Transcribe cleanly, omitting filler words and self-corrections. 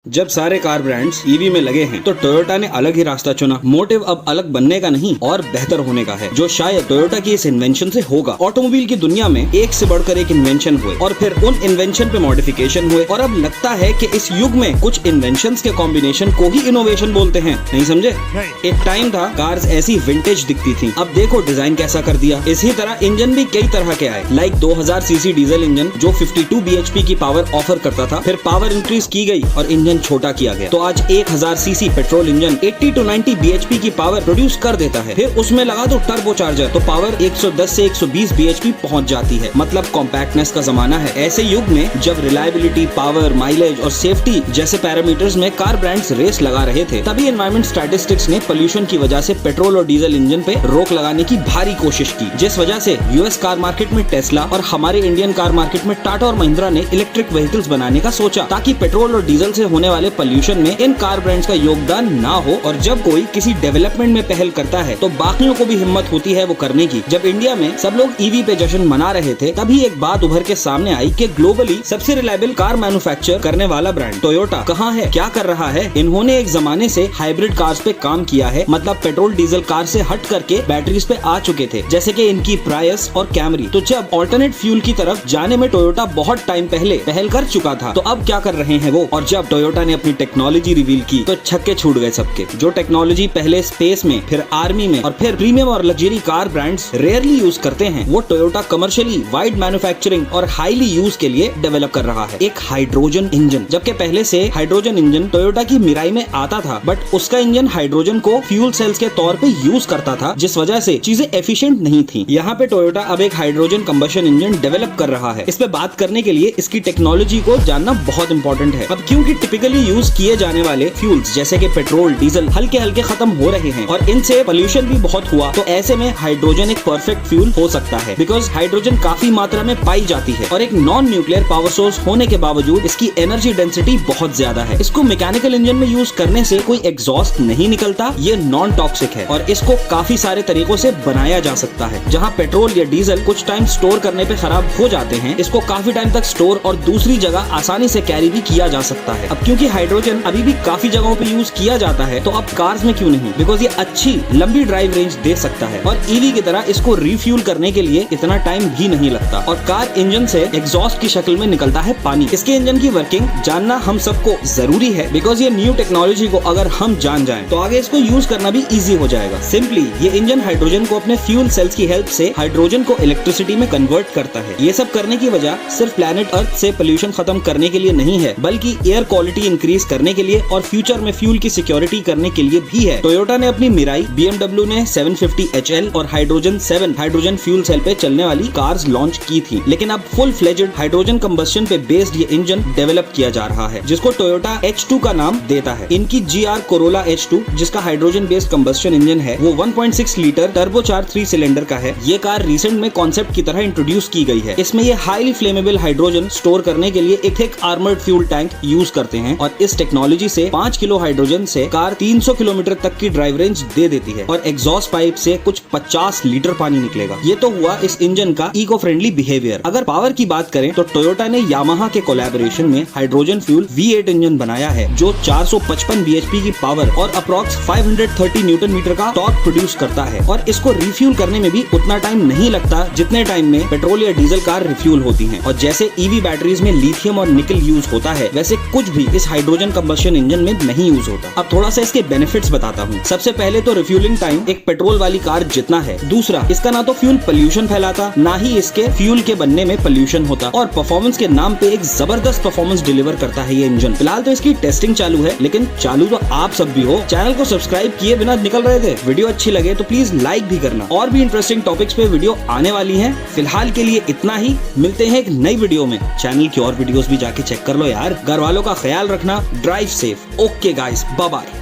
जब सारे car brands EV में लगे हैं तो टोयोटा ने अलग ही रास्ता चुना। मोटिव अब अलग बनने का नहीं और बेहतर होने का है, जो शायद टोयोटा की इस इन्वेंशन से होगा। ऑटोमोबाइल की दुनिया में एक से बढ़कर एक इन्वेंशन हुए और फिर उन इन्वेंशन पे मॉडिफिकेशन हुए और अब लगता है कि इस युग में कुछ इन्वेंशंस के कॉम्बिनेशन को ही इनोवेशन बोलते हैं। नहीं समझे? एक टाइम था कार्स ऐसी विंटेज दिखती थी, अब देखो डिजाइन कैसा कर दिया। इसी तरह इंजन भी कई तरह के आए, लाइक 2000 सीसी डीजल इंजन जो 52 bhp की पावर ऑफर करता था, फिर पावर इंक्रीज की गई और इंजन छोटा किया गया। तो आज 1000 CC petrol engine 80 to 90 bhp की पावर प्रोड्यूस कर देता है। फिर उसमें लगा दो टर्बो चार्जर तो पावर 110 से 120 bhp पहुंच जाती है। मतलब कॉम्पैक्टनेस का जमाना है। ऐसे युग में जब रिलायबिलिटी, पावर, माइलेज और सेफ्टी जैसे पैरामीटर्स में कार ब्रांड्स रेस लगा रहे थे, तभी एनवायरमेंट स्टैटिस्टिक्स ने पोल्यूशन की वजह से पेट्रोल और डीजल इंजन पे रोक लगाने की भारी कोशिश की, जिस वजह से यूएस कार मार्केट में टेस्ला और हमारे इंडियन कार मार्केट में टाटा और महिंद्रा ने इलेक्ट्रिक व्हीकल्स बनाने का सोचा, ताकि पेट्रोल और डीजल से होने वाले पोल्यूशन में इन कार ब्रांड्स का योगदान ना हो। और जब कोई किसी डेवलपमेंट में पहल करता है तो बाकियों को भी हिम्मत होती है वो करने की। जब इंडिया में सब लोग ईवी पे जश्न मना रहे थे, तभी एक बात उभर के सामने आई कि ग्लोबली सबसे रिलायबल कार मैन्युफैक्चर करने वाला ब्रांड टोयोटा कहाँ है, क्या कर रहा है। इन्होंने एक जमाने से हाइब्रिड कार्स पे काम किया है, मतलब पेट्रोल डीजल कार से हट करके बैटरीज पे आ चुके थे, जैसे कि इनकी प्रायस और कैमरी। तो जब ऑल्टरनेट फ्यूल की तरफ जाने में टोयोटा बहुत टाइम पहले पहल कर चुका था, तो अब क्या कर रहे हैं वो। और जब टोयोटा ने अपनी टेक्नोलॉजी रिवील की तो छक्के छूट गए सबके। जो टेक्नोलॉजी पहले स्पेस में, फिर आर्मी में और फिर प्रीमियम और luxury car brands rarely use करते हैं, वो टोयोटा कमर्शियली वाइड मैन्युफैक्चरिंग और हाईली यूज के लिए डेवलप कर रहा है। एक हाइड्रोजन इंजन, जबकि पहले से हाइड्रोजन इंजन टोयोटा की मिराई में आता था, बट उसका इंजन हाइड्रोजन को फ्यूल सेल्स के तौर पे यूज करता था, जिस वजह से चीजें एफिशिएंट नहीं थी। यहाँ पे टोयोटा अब एक हाइड्रोजन कंबशन इंजन डेवलप कर रहा है। इस पे बात करने के लिए इसकी टेक्नोलॉजी को जानना बहुत इंपॉर्टेंट है। अब क्योंकि टिपिकली यूज किए जाने वाले फ्यूल्स जैसे कि पेट्रोल, डीजल हल्के हल्के खत्म हो रहे हैं और इनसे पोल्यूशन भी बहुत हुआ, तो ऐसे में हाइड्रोजन एक परफेक्ट फ्यूल हो सकता है, बिकॉज हाइड्रोजन काफी मात्रा में पाई जाती है और एक नॉन न्यूक्लियर पावर सोर्स होने के बावजूद इसकी एनर्जी डेंसिटी बहुत ज्यादा है। इसको मैकेनिकल इंजन में यूज करने से कोई एग्जॉस्ट नहीं निकलता, ये नॉन टॉक्सिक है और इसको काफी सारे तरीकों से बनाया जा सकता है। जहाँ पेट्रोल या डीजल कुछ टाइम स्टोर करने पे खराब हो जाते हैं, इसको काफी टाइम तक स्टोर और दूसरी जगह आसानी से कैरी भी किया जा सकता है। अब क्योंकि हाइड्रोजन अभी भी काफी जगहों पे यूज किया जाता है, तो अब कार्स में क्यों नहीं, बिकॉज ये अच्छी लंबी ड्राइव रेंज दे सकता है और ईवी की तरह इसको रिफ्यूल करने के लिए इतना टाइम भी नहीं लगता। और कार इंजन से एग्जॉस्ट की शक्ल में निकलता है पानी। इसके इंजन की वर्किंग जानना हम सबको जरूरी है, बिकॉज ये न्यू टेक्नोलॉजी को अगर हम जान जाएं तो आगे इसको यूज करना भी इजी हो जाएगा। सिंपली ये इंजन हाइड्रोजन को अपने फ्यूल सेल्स की हेल्प से हाइड्रोजन को इलेक्ट्रिसिटी में कन्वर्ट करता है। ये सब करने की वजह सिर्फ प्लेनेट अर्थ से पोल्यूशन खत्म करने के लिए नहीं है, बल्कि एयर क्वालिटी इंक्रीज करने के लिए और फ्यूचर में फ्यूल की सिक्योरिटी करने के लिए भी है। टोयोटा ने अपनी मिराई, BMW ने 750 HL और हाइड्रोजन 7 हाइड्रोजन फ्यूल सेल पे चलने वाली कार्स लॉन्च की थी, लेकिन अब फुल फ्लेजेड हाइड्रोजन कंबस्शन पे बेस्ड ये इंजन डेवलप किया जा रहा है, जिसको टोयोटा H2 का नाम देता है। इनकी GR Corolla H2, जिसका हाइड्रोजन बेस्ड कंबस्शन इंजन है, वो 1.6 लीटर टर्बोचार्ज 3 सिलेंडर का है। ये कार रिसेंट में कॉन्सेप्ट की तरह इंट्रोड्यूस की गई है। इसमें ये हाईली फ्लेमेबल हाइड्रोजन स्टोर करने के लिए एक thick armoured fuel tank use करते हैं और इस टेक्नोलॉजी से 5 किलो हाइड्रोजन से कार 300 किलोमीटर तक की ड्राइव रेंज दे देती है और एग्जॉस्ट पाइप से कुछ 50 लीटर पानी निकलेगा। ये तो हुआ इस इंजन का इको फ्रेंडली बिहेवियर। अगर पावर की बात करें तो टोयोटा ने यामाहा के कोलैबोरेशन में हाइड्रोजन फ्यूल V8 इंजन बनाया है, जो 455 bhp की पावर और अप्रॉक्स 530 न्यूटन मीटर का टॉर्क प्रोड्यूस करता है। और इसको रिफ्यूल करने में भी उतना टाइम नहीं लगता जितने टाइम में पेट्रोल या डीजल कार रिफ्यूल होती हैं। और जैसे ईवी बैटरीज में लिथियम और निकल यूज होता है, वैसे कुछ भी इस हाइड्रोजन कंबशन इंजन में नहीं यूज होता। अब थोड़ा सा इसके बेनिफिट्स बताता हूँ। सबसे पहले तो रिफ्यूलिंग टाइम एक पेट्रोल वाली कार जितना है। दूसरा, इसका ना तो फ्यूल पोल्यूशन फैलाता, ना ही इसके फ्यूल के बनने में पोल्यूशन होता। और परफॉर्मेंस के नाम पे एक जबरदस्त परफॉर्मेंस डिलीवर करता है ये इंजन। फिलहाल तो इसकी टेस्टिंग चालू है, लेकिन चालू तो आप सब भी हो। चैनल को सब्सक्राइब किए बिना निकल रहे थे। वीडियो अच्छी लगे तो प्लीज लाइक भी करना। और भी इंटरेस्टिंग टॉपिक्स पे वीडियो आने वाली है। फिलहाल के लिए इतना ही, मिलते हैं एक नई वीडियो में। चैनल की और वीडियोस भी जाके चेक कर लो यार। घर वालों का ख्याल रखना, drive safe. Okay guys, bye bye.